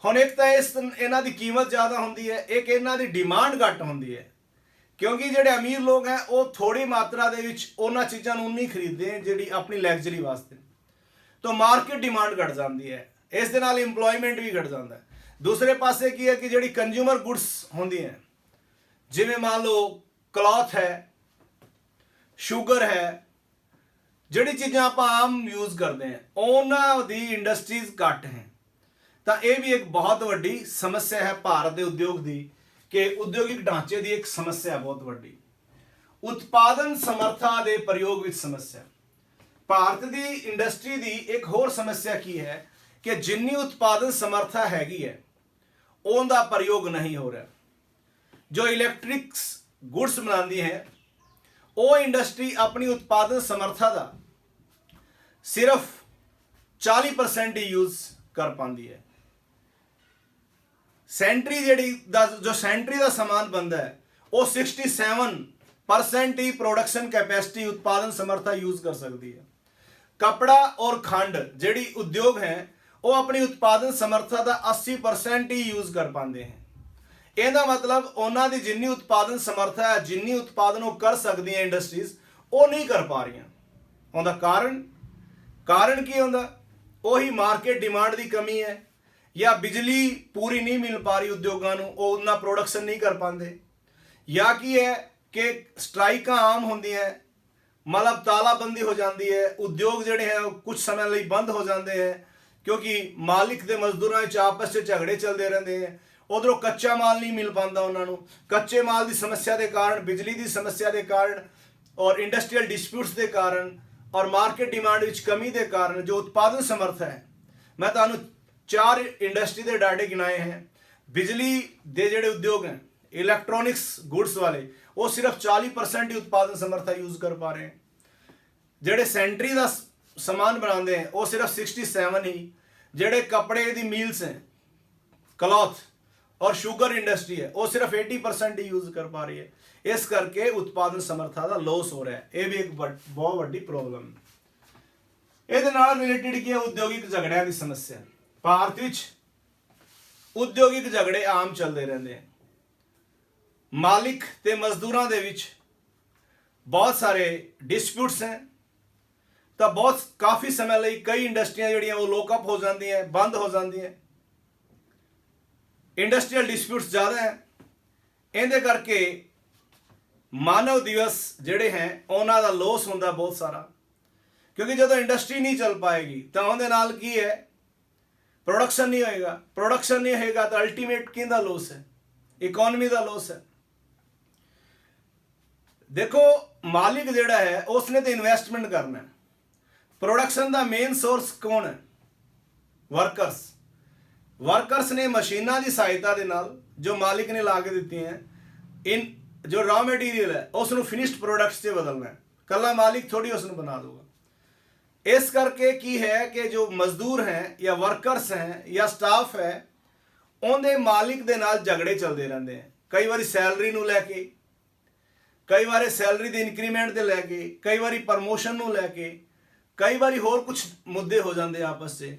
ਹੁਣ ਇੱਕ ਤਾਂ ਇਹਨਾਂ ਦੀ ਕੀਮਤ ਜ਼ਿਆਦਾ ਹੁੰਦੀ ਹੈ, ਇੱਕ ਇਹਨਾਂ ਦੀ ਡਿਮਾਂਡ ਘੱਟ ਹੁੰਦੀ ਹੈ, ਕਿਉਂਕਿ ਜਿਹੜੇ ਅਮੀਰ ਲੋਕ ਹੈ ਉਹ ਥੋੜੀ ਮਾਤਰਾ ਦੇ ਵਿੱਚ ਉਹਨਾਂ ਚੀਜ਼ਾਂ ਨੂੰ ਨਹੀਂ ਖਰੀਦਦੇ ਜਿਹੜੀ ਆਪਣੀ ਲੈਗਜ਼ਰੀ ਵਾਸਤੇ, ਤਾਂ ਮਾਰਕੀਟ ਡਿਮਾਂਡ ਘਟ ਜਾਂਦੀ ਹੈ। ਇਸ ਦੇ ਨਾਲ ਇੰਪਲੋਇਮੈਂਟ ਵੀ ਘਟ ਜਾਂਦਾ ਹੈ। ਦੂਸਰੇ ਪਾਸੇ ਕੀ ਹੈ ਕਿ ਜਿਹੜੀ ਕੰਜ਼ਿਊਮਰ ਗੁੱਡਸ ਹੁੰਦੀ ਹੈ, ਜਿਵੇਂ ਮੰਨ ਲਓ ਕਲੌਥ ਹੈ, ਸ਼ੂਗਰ ਹੈ, ਜਿਹੜੀ ਚੀਜ਼ਾਂ ਆਪਾਂ ਆਮ ਯੂਜ਼ ਕਰਦੇ ਹਾਂ ਉਹਨਾਂ ਦੀ ਇੰਡਸਟਰੀਜ਼ ਘੱਟ ਹੈ। ਤਾਂ ਇਹ ਵੀ ਇੱਕ ਬਹੁਤ ਵੱਡੀ ਸਮੱਸਿਆ ਹੈ ਭਾਰਤ ਦੇ ਉਦਯੋਗ ਦੀ, ਕਿ ਉਦਯੋਗਿਕ ਢਾਂਚੇ ਦੀ ਇੱਕ ਸਮੱਸਿਆ ਬਹੁਤ ਵੱਡੀ। ਉਤਪਾਦਨ ਸਮਰੱਥਾ ਦੇ ਪ੍ਰਯੋਗ ਵਿੱਚ ਸਮੱਸਿਆ। ਭਾਰਤ ਦੀ ਇੰਡਸਟਰੀ ਦੀ ਇੱਕ ਹੋਰ ਸਮੱਸਿਆ ਕੀ ਹੈ ਕਿ ਜਿੰਨੀ ਉਤਪਾਦਨ ਸਮਰੱਥਾ ਹੈਗੀ ਹੈ ਉਹਦਾ ਪ੍ਰਯੋਗ ਨਹੀਂ ਹੋ ਰਿਹਾ। ਜੋ ਇਲੈਕਟ੍ਰਿਕਸ ਗੁੱਡਸ ਬਣਾਉਂਦੀ ਹੈ ਉਹ ਇੰਡਸਟਰੀ ਆਪਣੀ ਉਤਪਾਦਨ ਸਮਰੱਥਾ ਦਾ ਸਿਰਫ 40% ਹੀ ਯੂਜ਼ ਕਰ ਪਾਉਂਦੀ ਹੈ। ਸੈਂਟਰੀ जो ਸੈਂਟਰੀ ਦਾ ਸਮਾਨ ਬਣਦਾ ਹੈ ਉਹ 67% ਹੀ ਪ੍ਰੋਡਕਸ਼ਨ ਕੈਪੈਸਿਟੀ, ਉਤਪਾਦਨ ਸਮਰੱਥਾ ਯੂਜ਼ ਕਰ ਸਕਦੀ ਹੈ। ਕਪੜਾ ਔਰ ਖੰਡ ਜਿਹੜੀ ਉਦਯੋਗ ਹੈ ਉਹ ਆਪਣੀ ਉਤਪਾਦਨ ਸਮਰੱਥਾ ਦਾ 80% ਹੀ ਯੂਜ਼ ਕਰ ਪਾਉਂਦੇ ਹਨ। ਇਹਦਾ ਮਤਲਬ ਉਹਨਾਂ ਦੀ ਜਿੰਨੀ ਉਤਪਾਦਨ ਸਮਰੱਥਾ ਹੈ, ਜਿੰਨੀ ਉਤਪਾਦਨ ਉਹ ਕਰ ਸਕਦੀਆਂ ਇੰਡਸਟਰੀਜ਼, ਉਹ ਨਹੀਂ ਕਰ ਪਾ ਰਹੀਆਂ। ਉਹਦਾ ਕਾਰਨ ਕੀ ਹੁੰਦਾ? ਉਹੀ ਮਾਰਕੀਟ ਡਿਮਾਂਡ ਦੀ ਕਮੀ ਹੈ, या बिजली पूरी नहीं मिल पा रही उद्योगों को, वो उतना प्रोडक्शन नहीं कर पाते, या की है कि स्ट्राइक आम होंगी है, मतलब तालाबंदी हो जाती है, उद्योग जोड़े हैं कुछ समय लिए बंद हो जाते हैं क्योंकि मालिक के मजदूरों आपस में झगड़े चलते रहते हैं। उधरों कच्चा माल नहीं मिल पाता उन्होंने, कच्चे माल की समस्या के कारण, बिजली की समस्या के कारण और इंडस्ट्रीयल डिस्प्यूट्स के कारण और मार्केट डिमांड में कमी के कारण जो उत्पादन समर्थ है, मैं तुहानूं 4 इंडस्ट्री के डाटे गिनाए हैं। बिजली के जोड़े उद्योग हैं, इलैक्ट्रॉनिक्स गुड्स वाले, वो सिर्फ 40% ही उत्पादन समर्था यूज़ कर पा रहे हैं। जोड़े सैनिटरी का समान बनाते हैं वो सिर्फ 67 ही। जोड़े कपड़े की मिल्स हैं, क्लॉथ और शुगर इंडस्ट्री है, वो सिर्फ 80% ही यूज़ कर पा रही है। इस करके उत्पादन समर्था का लॉस हो रहा है। ये भी एक बहुत बड़ी प्रॉब्लम। ये रिलेटेड की उद्योगिक झगड़िया की समस्या। ਭਾਰਤ ਵਿੱਚ ਉਦਯੋਗਿਕ ਝਗੜੇ ਆਮ ਚੱਲਦੇ ਰਹਿੰਦੇ ਹਨ। ਮਾਲਿਕ ਤੇ ਮਜ਼ਦੂਰਾਂ ਦੇ ਵਿੱਚ ਬਹੁਤ ਸਾਰੇ ਡਿਸਪਿਊਟਸ हैं, ਤਾਂ ਬਹੁਤ ਕਾਫੀ ਸਮੇਂ ਲਈ ਕਈ ਇੰਡਸਟਰੀਆਂ ਜਿਹੜੀਆਂ ਉਹ ਲੋਕਅਪ ਹੋ ਜਾਂਦੀਆਂ, ਬੰਦ ਹੋ ਜਾਂਦੀਆਂ। ਇੰਡਸਟਰੀਅਲ ਡਿਸਪਿਊਟਸ ਜ਼ਿਆਦਾ ਹੈ। ਇਹਦੇ ਕਰਕੇ ਮਾਨਵ ਦਿਵਸ ਜਿਹੜੇ ਹੈ ਉਹਨਾਂ ਦਾ ਲੋਸ ਹੁੰਦਾ ਬਹੁਤ ਸਾਰਾ, ਕਿਉਂਕਿ ਜਦੋਂ ਇੰਡਸਟਰੀ ਨਹੀਂ ਚੱਲ ਪਾਏਗੀ ਤਾਂ ਉਹਦੇ ਨਾਲ ਕੀ ਹੈ, प्रोडक्शन नहीं होएगा। प्रोडक्शन नहीं होएगा तो अल्टीमेट किंदा लॉस है, इकोनॉमी का लॉस है। देखो मालिक जिहड़ा है उसने तो इन्वेस्टमेंट करना है। प्रोडक्शन का मेन सोर्स कौन है? वर्कर्स ने मशीनों की सहायता के नाल जो मालिक ने ला के दी हैं, इन जो रॉ मटीरियल है उसनों फिनिश्ड प्रोडक्ट्स से बदलना है। कला मालिक थोड़ी उसनों बना दूगा। इस करके की है कि जो मजदूर हैं या वर्कर्स हैं या स्टाफ है उनके मालिक के नाल झगड़े चलते रहते हैं। कई बार सैलरी नूं लैके, कई बार सैलरी के इंक्रीमेंट के लैके, कई बार प्रमोशन नूं लैके, कई बार होर कुछ मुद्दे हो जाते आपस से।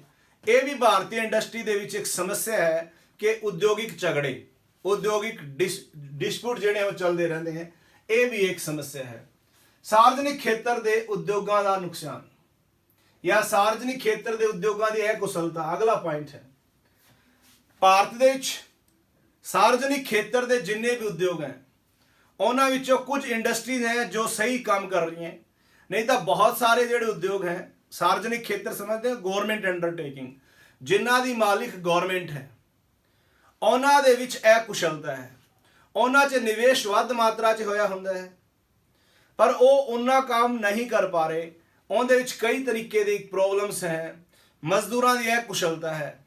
ये भी भारतीय इंडस्ट्री के विच एक समस्या है कि उद्योगिक झगड़े, उद्योगिक डिस्प्यूट जिहड़े वो चलते रहते हैं। ये भी एक समस्या है। सार्वजनिक खेत्र के उद्योगों का नुकसान या सार्वजनिक खेत्र के उद्योगों की अकुशलता अगला पॉइंट है। भारत दे विच सार्वजनिक खेत्र के जिन्ने भी उद्योग हैं उन्हां विचों कुछ इंडस्ट्रीज हैं जो सही काम कर रही हैं, नहीं तो बहुत सारे जोड़े उद्योग हैं सार्वजनिक खेत्र समझते हैं गौरमेंट अंडरटेकिंग, जिन्हां दी मालिक गौरमेंट है, उन्हां दे विच अकुशलता है। उन्हां च निवेश वध मात्रा च होया हुंदा है पर वो उन्ना काम नहीं कर पा रहे। उनके कई तरीके की प्रॉब्लम्स हैं, ਮਜ਼ਦੂਰਾਂ ਦੀ ਇਹ ਕੁਸ਼ਲਤਾ ਹੈ।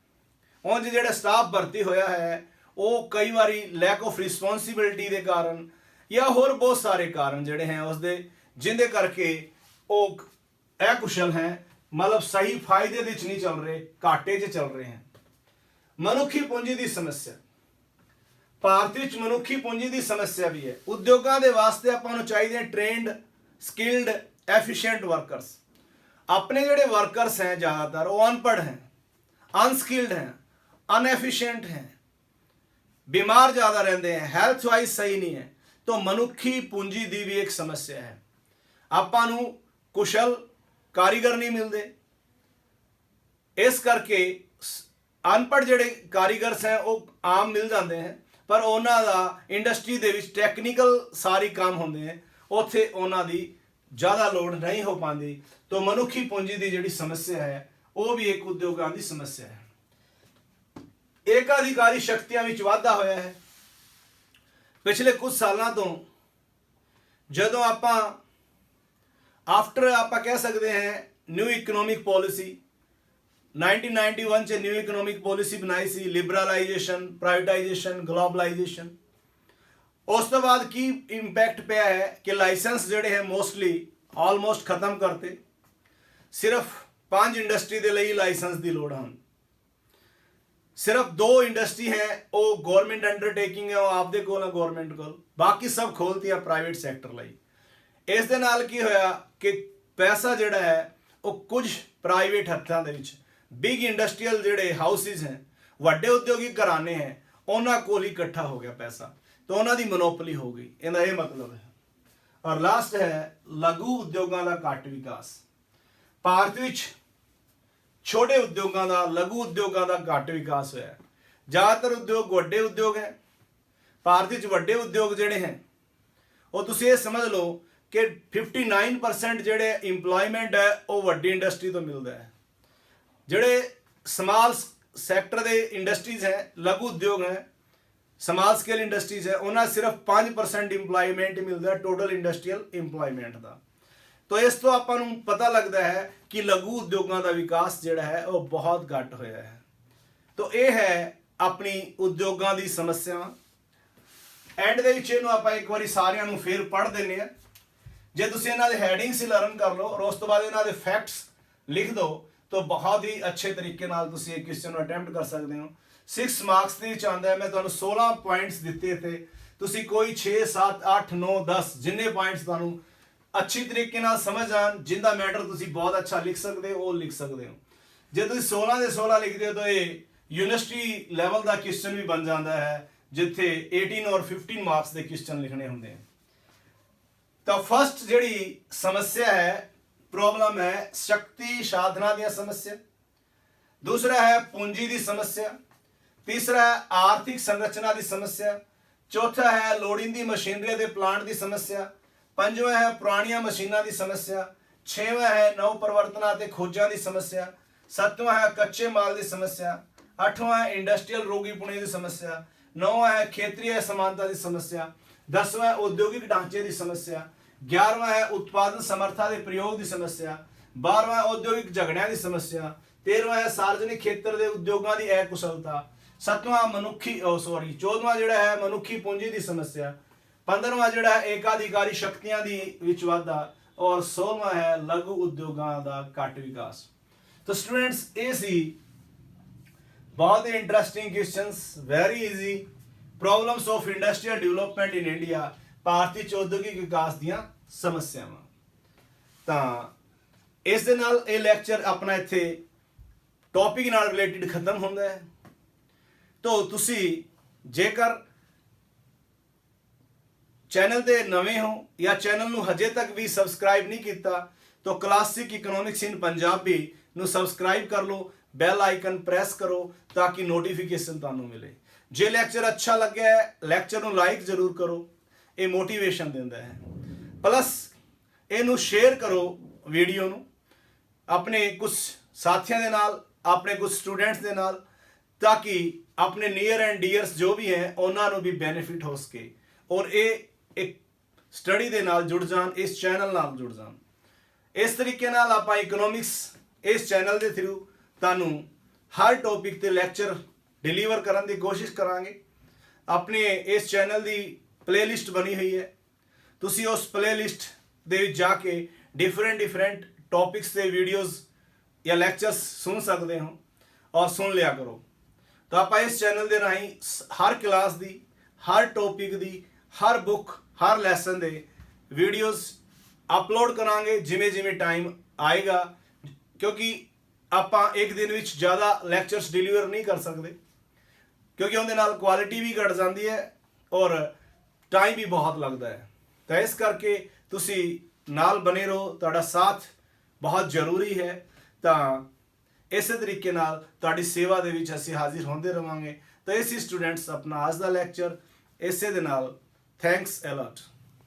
ਉਂਝ ਜਿਹੜਾ ਸਟਾਫ ਭਰਤੀ ਹੋਇਆ ਹੈ ਉਹ ਕਈ ਵਾਰੀ ਲੈਕ ਆਫ ਰਿਸਪੌਂਸਿਬਿਲਟੀ ਦੇ ਕਾਰਨ ਜਾਂ ਹੋਰ ਬਹੁਤ ਸਾਰੇ ਕਾਰਨ ਜਿਹੜੇ ਹੈ ਉਸਦੇ ਜਿੰਦੇ ਕਰਕੇ ਉਹ ਇਹ ਕੁਸ਼ਲ ਹੈ, मतलब सही फायदे ਵਿੱਚ ਨਹੀਂ ਚੱਲ ਰਹੇ, ਘਾਟੇ 'ਚ ਚੱਲ ਰਹੇ ਹਨ। ਮਨੁੱਖੀ ਪੂੰਜੀ ਦੀ ਸਮੱਸਿਆ, ਭਾਰਤ ਵਿੱਚ ਮਨੁੱਖੀ ਪੂੰਜੀ ਦੀ ਸਮੱਸਿਆ ਵੀ ਹੈ। ਉਦਯੋਗਾਂ ਦੇ ਵਾਸਤੇ ਆਪਾਂ ਨੂੰ ਚਾਹੀਦੇ ਹਨ ਟ੍ਰੇਨਡ, ਸਕਿਲਡ, ਐਫੀਸ਼ੀਐਂਟ ਵਰਕਰਸ। ਆਪਣੇ ਜਿਹੜੇ ਵਰਕਰਸ हैं ज़्यादातर वो अनपढ़ हैं, अनस्किल्ड हैं, अनएफिशिएंट हैं, बीमार ज़्यादा रहते हैं, हेल्थ वाइज सही नहीं है। तो मनुखी पूंजी की भी एक समस्या है। ਆਪਾਂ ਨੂੰ ਕੁਸ਼ਲ ਕਾਰੀਗਰ ਨਹੀਂ ਮਿਲਦੇ, ਇਸ ਕਰਕੇ ਅਨਪੜ੍ਹ ਜਿਹੜੇ ਕਾਰੀਗਰਸ ਹੈ ਉਹ ਆਮ ਮਿਲ ਜਾਂਦੇ ਹਨ, ਪਰ ਉਹਨਾਂ ਦਾ ਇੰਡਸਟਰੀ ਦੇ ਵਿੱਚ ਟੈਕਨੀਕਲ ਸਾਰੀ ਕੰਮ ਹੁੰਦੇ ਹੈ, ਉੱਥੇ ਉਹਨਾਂ ਦੀ ਜ਼ਿਆਦਾ ਲੋੜ ਨਹੀਂ ਹੋ ਪਾਉਂਦੀ। तो मनुखी पूंजी की जी समस्या है वो भी एक उद्योगों की समस्या है। एकाधिकारी शक्तियां में वाधा होया है पिछले कुछ सालों तो, जदों आप आफ्टर आप कह सकते हैं न्यू इकनॉमिक पॉलिसी 1991 च न्यू इकनॉमिक पॉलिसी बनाई सी, लिबरलाइजेशन, प्राइवेटाइजेशन, ग्लोबलाइजेशन। उस तो बाद की इंपैक्ट पाया है कि लाइसेंस जोड़े हैं मोस्टली ऑलमोस्ट खत्म करते, सिर्फ 5 इंडस्ट्री के लिए लाइसेंस की लोड़ है। सिर्फ 2 इंडस्ट्री है वो गवर्नमेंट अंडरटेकिंग है, वो आपदे कोल है गवर्नमेंट कोल, बाकी सब खोलती है प्राइवेट सैक्टर ਲਈ। इस दे नाल की होया कि पैसा जिहड़ा है वो कुछ प्राइवेट हत्थां दे विच बिग इंडस्ट्रीयल जिहड़े हाउसिस हैं, वड्डे उद्योगिक घराने हैं, उन्हां कोल ही इकट्ठा हो गया पैसा, तो उन्हां दी मोनोपोली हो गई। इहदा ये मतलब है। और लास्ट है लघु उद्योगों का घट विकास। ਭਾਰਤ ਵਿੱਚ ਛੋਟੇ ਉਦਯੋਗਾਂ ਦਾ, ਲਘੂ ਉਦਯੋਗਾਂ ਦਾ ਘੱਟ ਵਿਕਾਸ ਹੋਇਆ ਹੈ। ਜ਼ਿਆਦਾਤਰ ਉਦਯੋਗ ਵੱਡੇ ਉਦਯੋਗ ਹੈ। ਭਾਰਤ ਵਿੱਚ ਵੱਡੇ ਉਦਯੋਗ ਜਿਹੜੇ ਹੈ ਉਹ ਤੁਸੀਂ ਇਹ ਸਮਝ ਲਓ ਕਿ 59% ਜਿਹੜੇ ਇੰਪਲੋਇਮੈਂਟ ਹੈ ਉਹ ਵੱਡੀ ਇੰਡਸਟਰੀ ਤੋਂ ਮਿਲਦਾ ਹੈ। ਜਿਹੜੇ ਸਮਾਲ ਸੈਕਟਰ ਦੇ ਇੰਡਸਟਰੀਜ਼ ਹੈ, ਲਘੂ ਉਦਯੋਗ ਹੈ, ਸਮਾਲ ਸਕੇਲ ਇੰਡਸਟਰੀਜ਼ ਹੈ, ਉਹਨਾਂ ਸਿਰਫ 5% ਇੰਪਲੋਇਮੈਂਟ ਮਿਲਦਾ ਟੋਟਲ ਇੰਡਸਟਰੀਅਲ ਇੰਪਲੋਇਮੈਂਟ ਦਾ। तो इस तो ਆਪਾਂ ਨੂੰ पता लगता है कि लघु उद्योगों का विकास ਜਿਹੜਾ है वो बहुत घट होया है। तो ये है अपनी उद्योगों की समस्यावां। एंड ਦੇ ਵਿੱਚ ਇਹਨੂੰ ਆਪਾਂ ਇੱਕ ਵਾਰੀ ਸਾਰਿਆਂ ਨੂੰ ਫੇਰ ਪੜ੍ਹ ਦਿੰਨੇ ਆ। ਜੇ ਤੁਸੀਂ ਇਹਨਾਂ ਦੇ ਹੈਡਿੰਗਸ ਹੀ ਲਰਨ ਕਰ ਲਓ और उस तो बाद ਇਹਨਾਂ ਦੇ फैक्ट्स लिख दो तो बहुत ही अच्छे तरीके ਨਾਲ ਤੁਸੀਂ ਇਹ क्वेश्चन ਨੂੰ अटेम्प्ट कर सकते हो। 6 मार्क्स ਦੇ ਵਿੱਚ ਆਂਦਾ ਹੈ। मैं ਤੁਹਾਨੂੰ 16 पॉइंट्स ਦਿੱਤੇ थे, ਤੁਸੀਂ कोई 6 7 8 9 10 जिन्ने पॉइंट्स ਤੁਹਾਨੂੰ अच्छी तरीके नाल समझ आन, जिंदा मैटर तुसी बहुत अच्छा लिख सकते हो, लिख सकते हो। जे तुसी 16 दे 16 लिखते हो तो ये यूनिवर्सिटी लैवल का क्वेश्चन भी बन जाता है, जिथे 18 और 15 मार्क्स के क्वेश्चन लिखने होंगे। तो फर्स्ट जिहड़ी समस्या है, प्रॉब्लम है शक्ति साधना दी समस्या, दूसरा है पूंजी की समस्या, तीसरा है आर्थिक संरचना की समस्या, चौथा है लोड़ींदी मशीनरी के प्लांट की समस्या, पंजवां है पुरानियां मशीनां की समस्या, छेवां है नव परिवर्तनां ते खोजां की समस्या, सतवां है कच्चे माल की समस्या, अठवां है इंडस्ट्रीयल रोगीपुणे की समस्या, नौवां है क्षेत्रीय असमानता की समस्या, 10वां है औद्योगिक ढांचे की समस्या, 11वां है उत्पादन समर्था के प्रयोग की समस्या, 12वां है औद्योगिक झगड़ियां की समस्या, 13वां है सार्वजनिक क्षेत्र के उद्योगों की अकुशलता, 7वां मनुखी 14वां जिहड़ा है मनुखी पूंजी की समस्या, 15वां जिहड़ा है एकाधिकारी शक्तियां दी विच वाधा, और 16वां है लघु उद्योगों का घट विकास। तो स्टूडेंट्स ये सी बहुत ही interesting questions, very easy problems of industrial development in India, भारतीय औद्योगिक विकास दी समस्यावां। तो इस दे नाल ये लैक्चर अपना इत्थे टॉपिक नाल रिलेटेड खत्म होंदा है। तो तुसी जेकर चैनल ते नवे हो या चैनल नू हजे तक भी सबसक्राइब नहीं किया तो क्लासिक इकोनॉमिक्स इन पंजाबी नू सबसक्राइब कर लो, बैल आइकन प्रेस करो ताकि नोटिफिकेशन तुहानू मिले। जे लैक्चर अच्छा लगे है लैक्चर नू लाइक जरूर करो, ये मोटिवेशन देंदा है। प्लस इनू शेयर करो वीडियो नू अपने कुछ साथियों के नाल, अपने कुछ स्टूडेंट्स के नाल, ताकि अपने नियर एंड डियर्स जो भी हैं उन्होंने भी बेनिफिट हो सके और ये एक स्टडी दे नाल जुड़ जान, इस चैनल नाल जुड़ जान। इस तरीके नाल आपां इकोनॉमिक्स इस चैनल के थ्रू ਤੁਹਾਨੂੰ ਹਰ ਟੌਪਿਕ ਤੇ ਲੈਕਚਰ ਡਿਲੀਵਰ ਕਰਨ ਦੀ ਕੋਸ਼ਿਸ਼ ਕਰਾਂਗੇ। ਆਪਣੇ ਇਸ ਚੈਨਲ ਦੀ ਪਲੇਲਿਸਟ ਬਣੀ ਹੋਈ ਹੈ, ਤੁਸੀਂ ਉਸ ਪਲੇਲਿਸਟ ਦੇ ਵਿੱਚ ਜਾ ਕੇ ਡਿਫਰੈਂਟ ਟੌਪਿਕਸ ਤੇ ਵੀਡੀਓਜ਼ ਜਾਂ ਲੈਕਚਰਸ ਸੁਣ ਸਕਦੇ ਹੋ ਔਰ ਸੁਣ ਲਿਆ ਕਰੋ। ਤਾਂ ਆਪਾਂ ਇਸ ਚੈਨਲ ਦੇ ਰਾਹੀਂ ਹਰ ਕਲਾਸ ਦੀ, ਹਰ ਟੌਪਿਕ ਦੀ, ਹਰ ਬੁੱਕ, ਹਰ ਲੈਸਨ ਦੇ ਵੀਡੀਓਜ਼ ਅਪਲੋਡ ਕਰਾਂਗੇ ਜਿਵੇਂ ਜਿਵੇਂ ਟਾਈਮ ਆਏਗਾ, ਕਿਉਂਕਿ ਆਪਾਂ ਇੱਕ ਦਿਨ ਵਿੱਚ ਜ਼ਿਆਦਾ ਲੈਕਚਰਸ ਡਿਲੀਵਰ ਨਹੀਂ ਕਰ ਸਕਦੇ, ਕਿਉਂਕਿ ਉਹਦੇ ਨਾਲ ਕੁਆਲਿਟੀ ਵੀ ਘਟ ਜਾਂਦੀ ਹੈ ਔਰ ਟਾਈਮ ਵੀ ਬਹੁਤ ਲੱਗਦਾ ਹੈ। ਤਾਂ ਇਸ ਕਰਕੇ ਤੁਸੀਂ ਨਾਲ ਬਣੇ ਰਹੋ, ਤੁਹਾਡਾ ਸਾਥ ਬਹੁਤ ਜ਼ਰੂਰੀ ਹੈ। ਤਾਂ ਇਸੇ ਤਰੀਕੇ ਨਾਲ ਤੁਹਾਡੀ ਸੇਵਾ ਦੇ ਵਿੱਚ ਅਸੀਂ ਹਾਜ਼ਰ ਹੁੰਦੇ ਰਵਾਂਗੇ। ਤਾਂ ਇਹ ਸੀ ਸਟੂਡੈਂਟਸ ਆਪਣਾ ਅੱਜ ਦਾ ਲੈਕਚਰ। ਇਸੇ ਦੇ ਨਾਲ ਥੈਂਕਸ ਅ ਲੋਟ।